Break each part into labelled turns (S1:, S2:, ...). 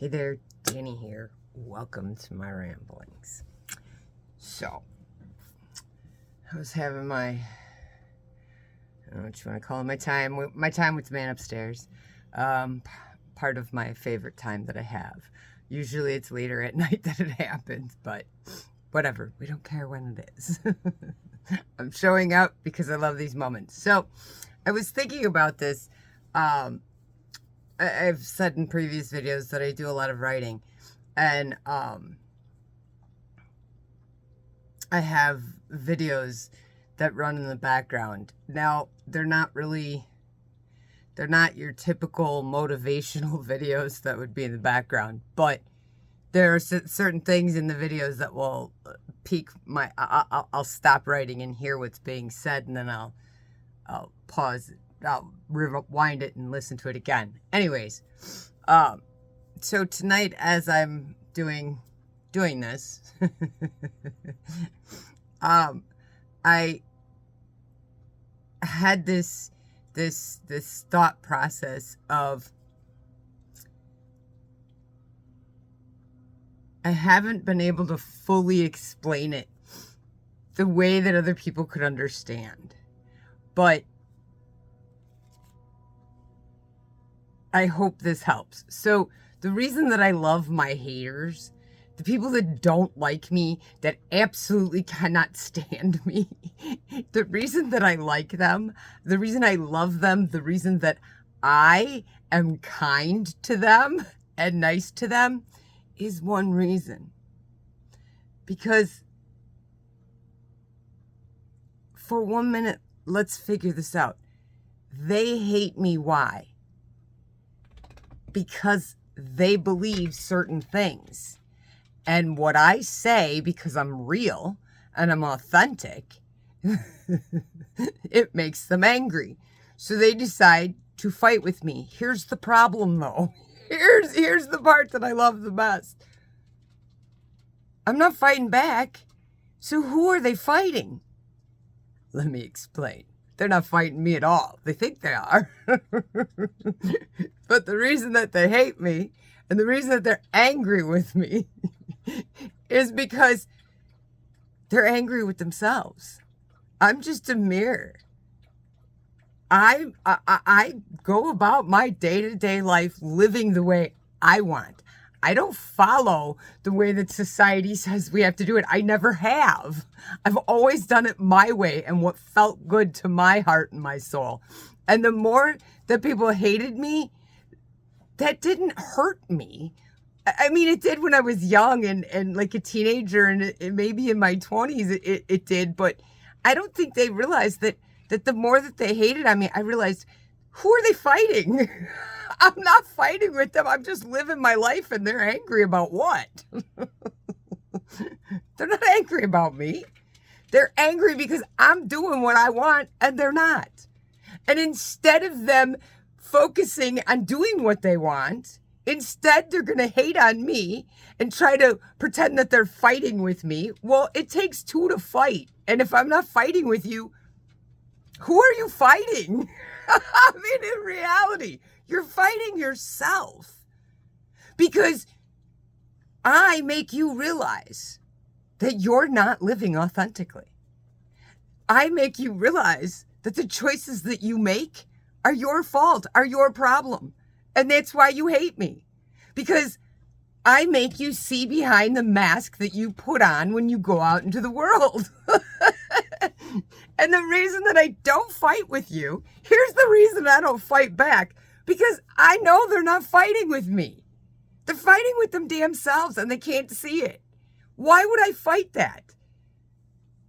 S1: Hey there, Danny here. Welcome to my ramblings. So, I was having my, I don't know what you want to call it, my time with the man upstairs. Part of my favorite time that I have. Usually it's later at night that it happens, but whatever. We don't care when it is. I'm showing up because I love these moments. So, I was thinking about this. I've said in previous videos that I do a lot of writing, and I have videos that run in the background. Now, they're not your typical motivational videos that would be in the background, but there are certain things in the videos that will pique my, I'll stop writing and hear what's being said, and then I'll pause it. I'll rewind it and listen to it again. Anyways, so tonight as I'm doing this, I had this thought process of I haven't been able to fully explain it the way that other people could understand, but I hope this helps. So the reason that I love my haters, the people that don't like me, that absolutely cannot stand me, the reason that I like them, the reason I love them, the reason that I am kind to them and nice to them is one reason. Because for 1 minute, let's figure this out. They hate me. Why? Because they believe certain things. And what I say, because I'm real and I'm authentic, it makes them angry. So they decide to fight with me. Here's the problem, though. Here's the part that I love the best. I'm not fighting back. So who are they fighting? Let me explain. They're not fighting me at all. They think they are. But the reason that they hate me and the reason that they're angry with me is because they're angry with themselves. I'm just a mirror. I go about my day-to-day life living the way I want. I don't follow the way that society says we have to do it. I never have. I've always done it my way and what felt good to my heart and my soul. And the more that people hated me, that didn't hurt me. I mean, it did when I was young and like a teenager, and it maybe in my 20s it did. But I don't think they realized that the more that they hated on me, I realized, who are they fighting? I'm not fighting with them. I'm just living my life, and they're angry about what? They're not angry about me. They're angry because I'm doing what I want, and they're not. And instead of them focusing on doing what they want, instead they're going to hate on me and try to pretend that they're fighting with me. Well, it takes two to fight. And if I'm not fighting with you, who are you fighting? I mean, in reality, you're fighting yourself, because I make you realize that you're not living authentically. I make you realize that the choices that you make are your fault, are your problem. And that's why you hate me, because I make you see behind the mask that you put on when you go out into the world. And the reason that I don't fight with you, here's the reason I don't fight back, because I know they're not fighting with me. They're fighting with them damn selves, and they can't see it. Why would I fight that?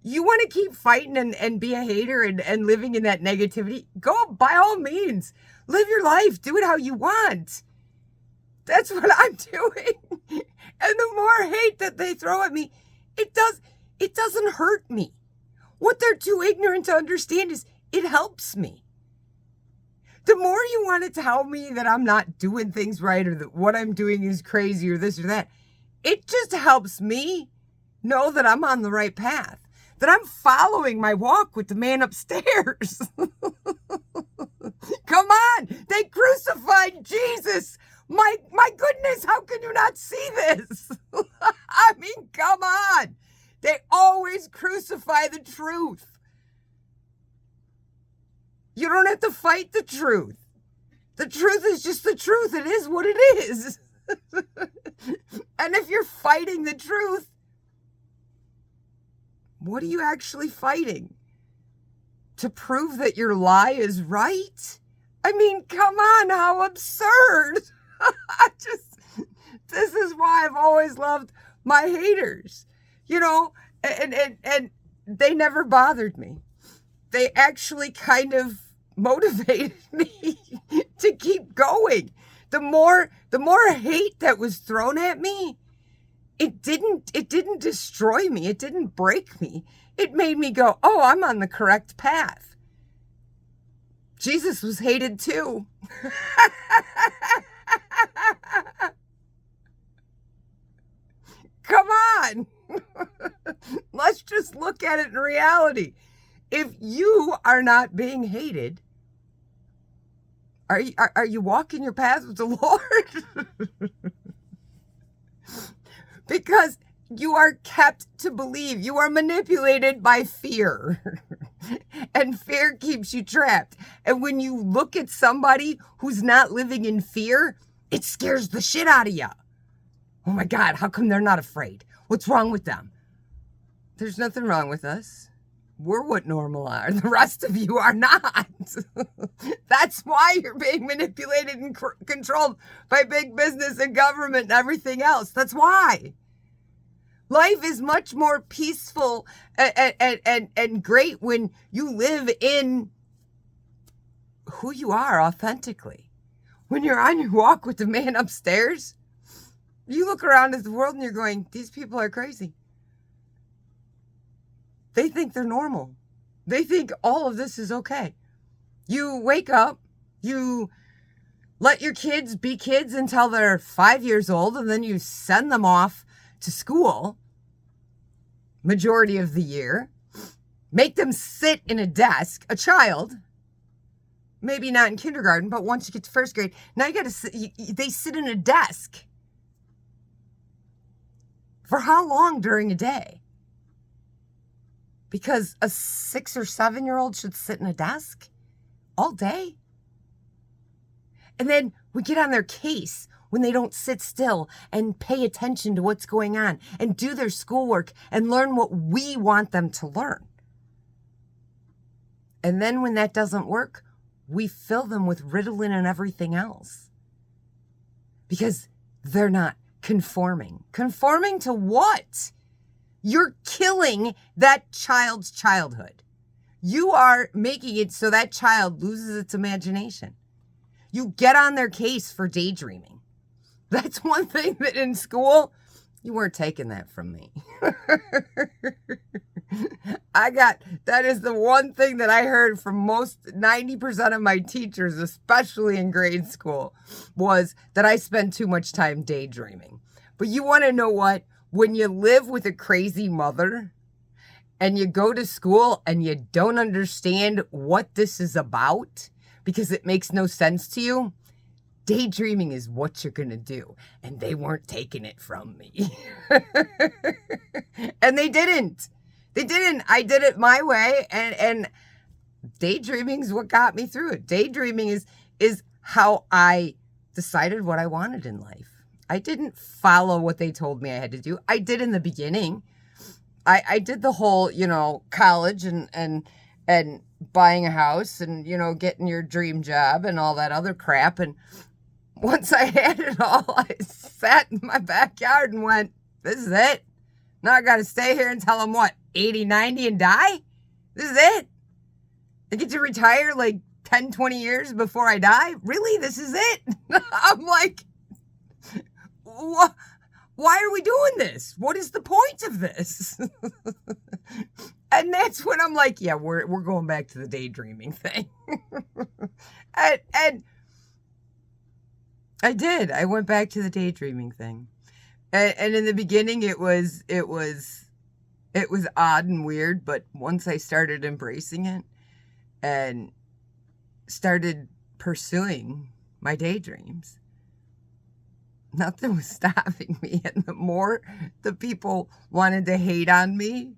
S1: You want to keep fighting and be a hater and living in that negativity? Go, by all means. Live your life. Do it how you want. That's what I'm doing. And the more hate that they throw at me, it doesn't hurt me. What they're too ignorant to understand is it helps me. The more you want to tell me that I'm not doing things right, or that what I'm doing is crazy, or this or that, it just helps me know that I'm on the right path, that I'm following my walk with the man upstairs. Come on, they crucified Jesus. My goodness, how can you not see this? I mean, come on. They always crucify the truth. You don't have to fight the truth. The truth is just the truth. It is what it is. And if you're fighting the truth, what are you actually fighting? To prove that your lie is right? I mean, come on, how absurd. This is why I've always loved my haters, and they never bothered me. They actually kind of motivated me to keep going. The more hate that was thrown at me, it didn't destroy me. It didn't break me. It made me go, oh, I'm on the correct path. Jesus was hated too. Come on. Let's just look at it in reality. If you are not being hated, are you walking your path with the Lord? Because you are kept to believe. You are manipulated by fear. And fear keeps you trapped. And when you look at somebody who's not living in fear, it scares the shit out of you. Oh my God, how come they're not afraid? What's wrong with them? There's nothing wrong with us. We're what normal are. The rest of you are not. That's why you're being manipulated and controlled by big business and government and everything else. That's why. Life is much more peaceful and great when you live in who you are authentically. When you're on your walk with the man upstairs, you look around at the world and you're going, these people are crazy. They think they're normal. They think all of this is okay. You wake up, you let your kids be kids until they're 5 years old, and then you send them off to school majority of the year, make them sit in a desk, a child, maybe not in kindergarten, but once you get to first grade, now you got to sit, they sit in a desk. For how long during a day? Because a 6 or 7 year old should sit in a desk all day. And then we get on their case when they don't sit still and pay attention to what's going on and do their schoolwork and learn what we want them to learn. And then when that doesn't work, we fill them with Ritalin and everything else. Because they're not conforming. Conforming to what? You're killing that child's childhood. You are making it so that child loses its imagination. You get on their case for daydreaming. That's one thing that in school, you weren't taking that from me. That is the one thing that I heard from 90% of my teachers, especially in grade school, was that I spend too much time daydreaming. But you want to know what? When you live with a crazy mother and you go to school and you don't understand what this is about because it makes no sense to you, daydreaming is what you're going to do. And they weren't taking it from me. And they didn't. They didn't. I did it my way. And daydreaming is what got me through it. Daydreaming is how I decided what I wanted in life. I didn't follow what they told me I had to do. I did in the beginning. I did the whole, college and buying a house and, getting your dream job and all that other crap. And once I had it all, I sat in my backyard and went, this is it. Now I got to stay here until I'm 80, 90 and die? This is it? I get to retire like 10, 20 years before I die? Really? This is it? I'm like, why are we doing this? What is the point of this? And that's when I'm like, yeah, we're going back to the daydreaming thing. and I did. I went back to the daydreaming thing. And in the beginning it was odd and weird, but once I started embracing it and started pursuing my daydreams, Nothing was stopping me. And the more the people wanted to hate on me,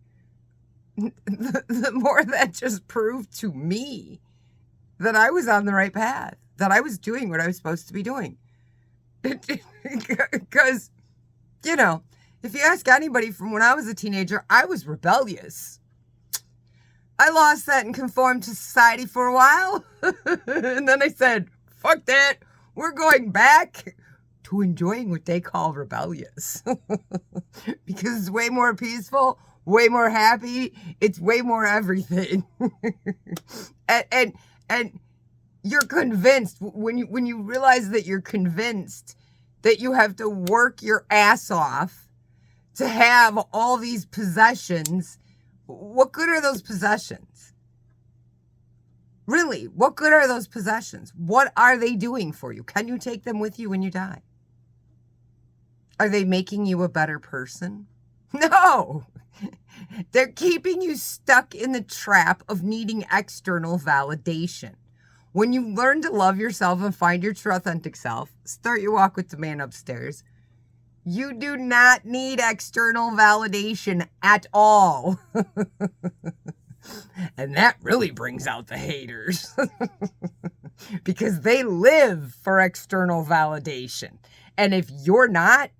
S1: the more that just proved to me that I was on the right path, that I was doing what I was supposed to be doing. Because, you know, if you ask anybody from when I was a teenager, I was rebellious. I lost that and conformed to society for a while. And then I said, fuck that. We're going back to enjoying what they call rebellious. Because it's way more peaceful, way more happy. It's way more everything. and you're convinced when you realize that you're convinced that you have to work your ass off to have all these possessions. What good are those possessions? Really, what good are those possessions? What are they doing for you? Can you take them with you when you die? Are they making you a better person? No. They're keeping you stuck in the trap of needing external validation. When you learn to love yourself and find your true authentic self, start your walk with the man upstairs. You do not need external validation at all. And that really brings out the haters. Because they live for external validation. And if you're not,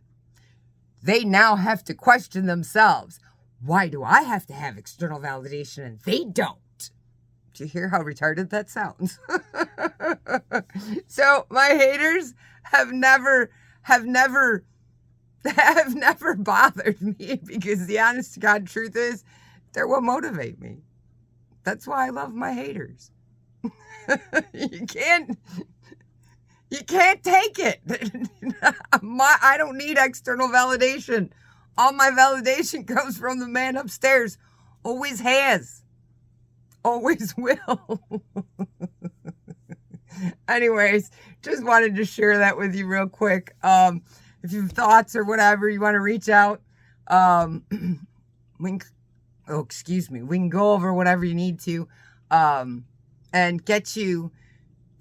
S1: they now have to question themselves. Why do I have to have external validation and they don't? Do you hear how retarded that sounds? So my haters have never bothered me, because the honest to God truth is they're what motivate me. That's why I love my haters. You can't take it. I don't need external validation. All my validation comes from the man upstairs. Always has. Always will. Anyways, just wanted to share that with you real quick. If you have thoughts or whatever, you want to reach out, we can go over whatever you need to, and get you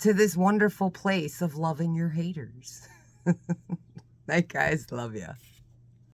S1: to this wonderful place of loving your haters. Night, guys. Love ya.